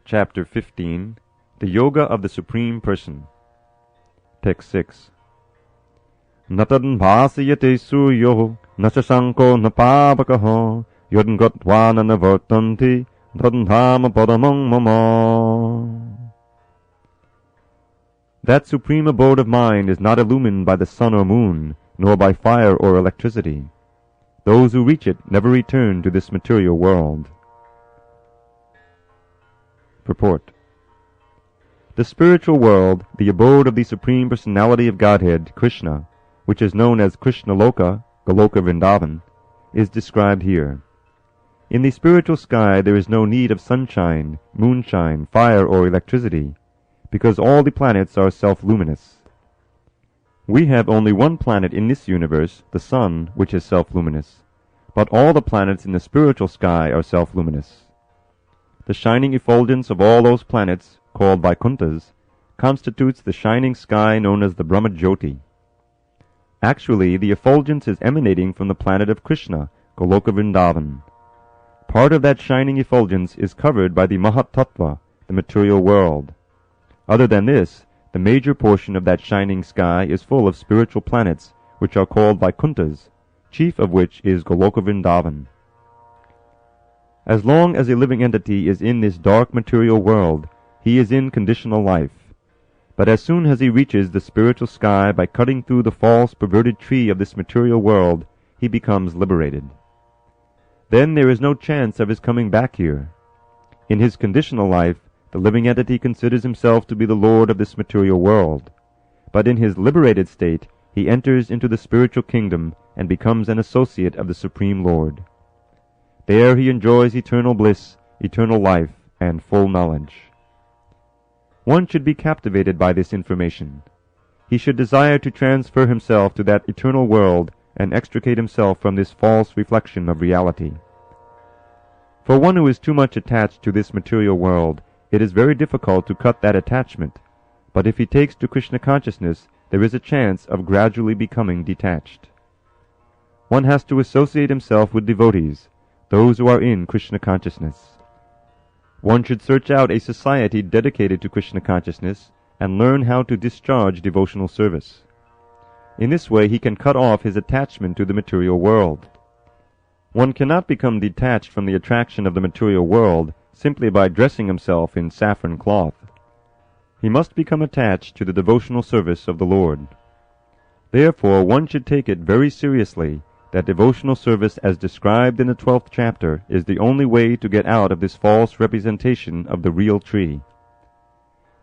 Chapter 15. The Yoga of the Supreme Person. Text 6. Natad bhasiyate suryo nasasanko napavakaho yodngatva nanavartanti tadhama padamang mama. That supreme abode of mind is not illumined by the sun or moon, nor by fire or electricity. Those who reach it never return to this material world. Purport. The spiritual world, the abode of the Supreme Personality of Godhead, Krishna, which is known as Krishna Loka, Goloka Vrindavan, is described here. In the spiritual sky there is no need of sunshine, moonshine, fire, or electricity, because all the planets are self-luminous. We have only one planet in this universe, the sun, which is self-luminous, but all the planets in the spiritual sky are self-luminous. The shining effulgence of all those planets, called Vaikunthas, constitutes the shining sky known as the Brahmajyoti. Actually, the effulgence is emanating from the planet of Krishna, Goloka Vrindavan. Part of that shining effulgence is covered by the Mahatattva, the material world. Other than this, the major portion of that shining sky is full of spiritual planets, which are called Vaikunthas, chief of which is Goloka Vrindavan. As long as a living entity is in this dark material world, he is in conditional life. But as soon as he reaches the spiritual sky by cutting through the false, perverted tree of this material world, he becomes liberated. Then there is no chance of his coming back here. In his conditional life, the living entity considers himself to be the lord of this material world. But in his liberated state, he enters into the spiritual kingdom and becomes an associate of the Supreme Lord. There he enjoys eternal bliss, eternal life, and full knowledge. One should be captivated by this information. He should desire to transfer himself to that eternal world and extricate himself from this false reflection of reality. For one who is too much attached to this material world, it is very difficult to cut that attachment, but if he takes to Krishna consciousness, there is a chance of gradually becoming detached. One has to associate himself with devotees, those who are in Krishna consciousness. One should search out a society dedicated to Krishna consciousness and learn how to discharge devotional service. In this way he can cut off his attachment to the material world. One cannot become detached from the attraction of the material world simply by dressing himself in saffron cloth. He must become attached to the devotional service of the Lord. Therefore one should take it very seriously that devotional service as described in the 12th chapter is the only way to get out of this false representation of the real tree.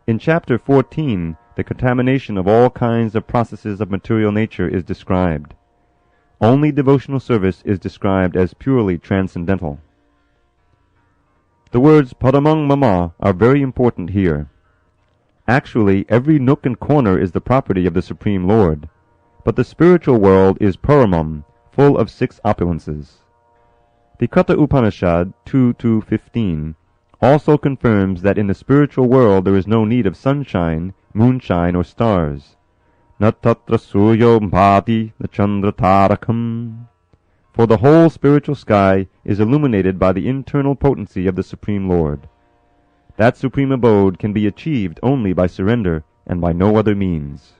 In chapter 14, the contamination of all kinds of processes of material nature is described. Only devotional service is described as purely transcendental. The words Padamang Mama are very important here. Actually, every nook and corner is the property of the Supreme Lord, but the spiritual world is Paramam, full of 6 opulences. The Katha Upanishad 2.2.15 also confirms that in the spiritual world there is no need of sunshine, moonshine, or stars. Na tatra suryo bhati na chandra tarakam. For the whole spiritual sky is illuminated by the internal potency of the Supreme Lord. That supreme abode can be achieved only by surrender and by no other means.